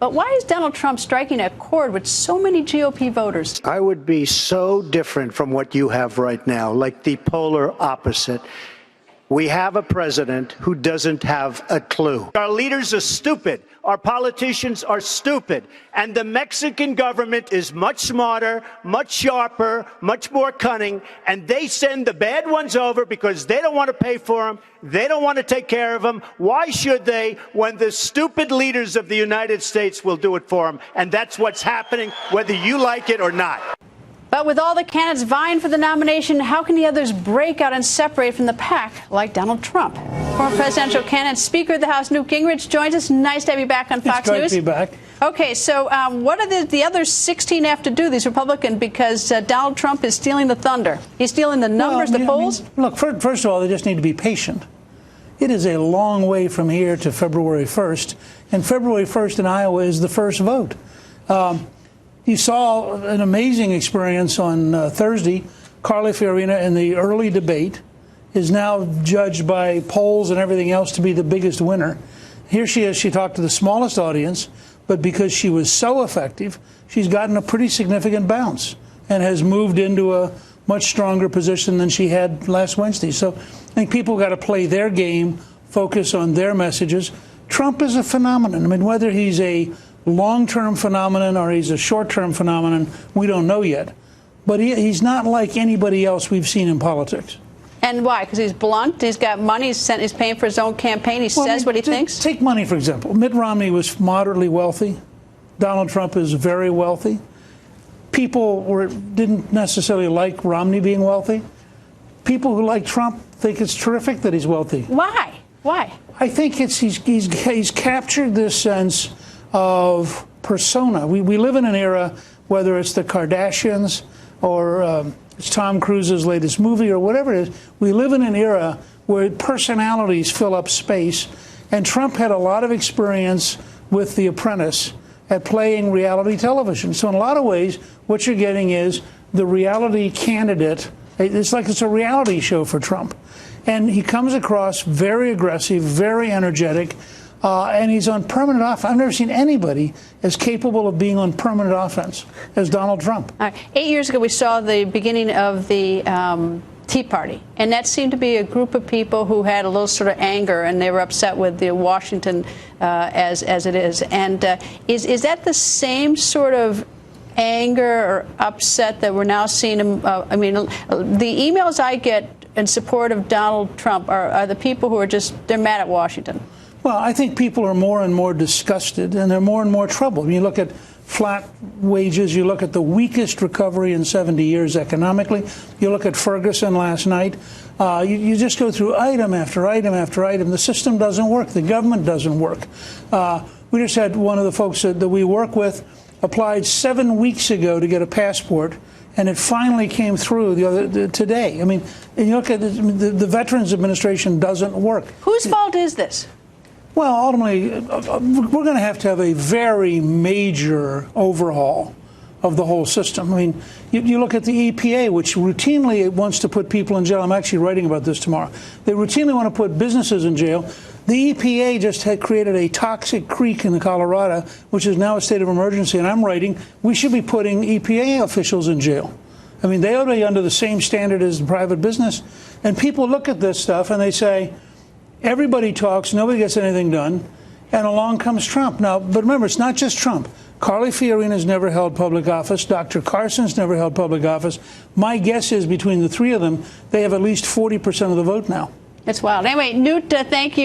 But why is Donald Trump striking a chord with so many GOP voters? I would be so different from what you have right now, like the polar opposite. We have a president who doesn't have a clue. Our leaders are stupid. Our politicians are stupid. And the Mexican government is much smarter, much sharper, much more cunning. And they send the bad ones over because they don't want to pay for them. They don't want to take care of them. Why should they when the stupid leaders of the United States will do it for them? And that's what's happening, whether you like it or not. But with all the candidates vying for the nomination, how can the others break out and separate from the pack like Donald Trump? Former presidential candidate, Speaker of the House Newt Gingrich joins us. Nice to have you back on Fox News. It's great to be back. Okay, so what do the other 16 have to do, these Republicans, because Donald Trump is stealing the thunder? He's stealing the numbers, the polls? Look, first of all, they just need to be patient. It is a long way from here to February 1st, and February 1st in Iowa is the first vote. You saw an amazing experience on Thursday. Carly Fiorina in the early debate is now judged by polls and everything else to be the biggest winner. Here she is. She talked to the smallest audience, but because she was so effective, she's gotten a pretty significant bounce and has moved into a much stronger position than she had last Wednesday. So I think people got to play their game, focus on their messages. Trump is a phenomenon. I mean, whether he's a long-term phenomenon or he's a short-term phenomenon, we don't know yet. But he's not like anybody else we've seen in politics. And why? Because he's blunt, he's got money, he's paying for his own campaign, he says what he thinks? Take money, for example. Mitt Romney was moderately wealthy. Donald Trump is very wealthy. People didn't necessarily like Romney being wealthy. People who like Trump think it's terrific that he's wealthy. Why? Why? I think he's captured this sense of persona. We live in an era, whether it's the Kardashians or it's Tom Cruise's latest movie or whatever it is, we live in an era where personalities fill up space. And Trump had a lot of experience with The Apprentice at playing reality television. So in a lot of ways, what you're getting is the reality candidate. It's like it's a reality show for Trump. And he comes across very aggressive, very energetic, and he's on permanent offense. I've never seen anybody as capable of being on permanent offense as Donald Trump. All right. 8 years ago, we saw the beginning of the Tea Party, and that seemed to be a group of people who had a little sort of anger, and they were upset with the Washington as it is. And is that the same sort of anger or upset that we're now seeing? I mean, the emails I get in support of Donald Trump are the people who are they're mad at Washington. Well, I think people are more and more disgusted, and they're more and more troubled. You look at flat wages, you look at the weakest recovery in 70 years economically, you look at Ferguson last night, you just go through item after item after item. The system doesn't work. The government doesn't work. We just had one of the folks that we work with applied 7 weeks ago to get a passport, and it finally came through today. I mean, and you look at the Veterans Administration doesn't work. Whose fault is this? Well, ultimately, we're going to have a very major overhaul of the whole system. I mean, you look at the EPA, which routinely wants to put people in jail. I'm actually writing about this tomorrow. They routinely want to put businesses in jail. The EPA just had created a toxic creek in Colorado, which is now a state of emergency. And I'm writing, we should be putting EPA officials in jail. I mean, they ought to be under the same standard as private business. And people look at this stuff and they say, everybody talks, nobody gets anything done, and along comes Trump. Now, but remember, it's not just Trump. Carly Fiorina's never held public office. Dr. Carson's never held public office. My guess is between the three of them, they have at least 40% of the vote now. It's wild. Anyway, Newt, thank you.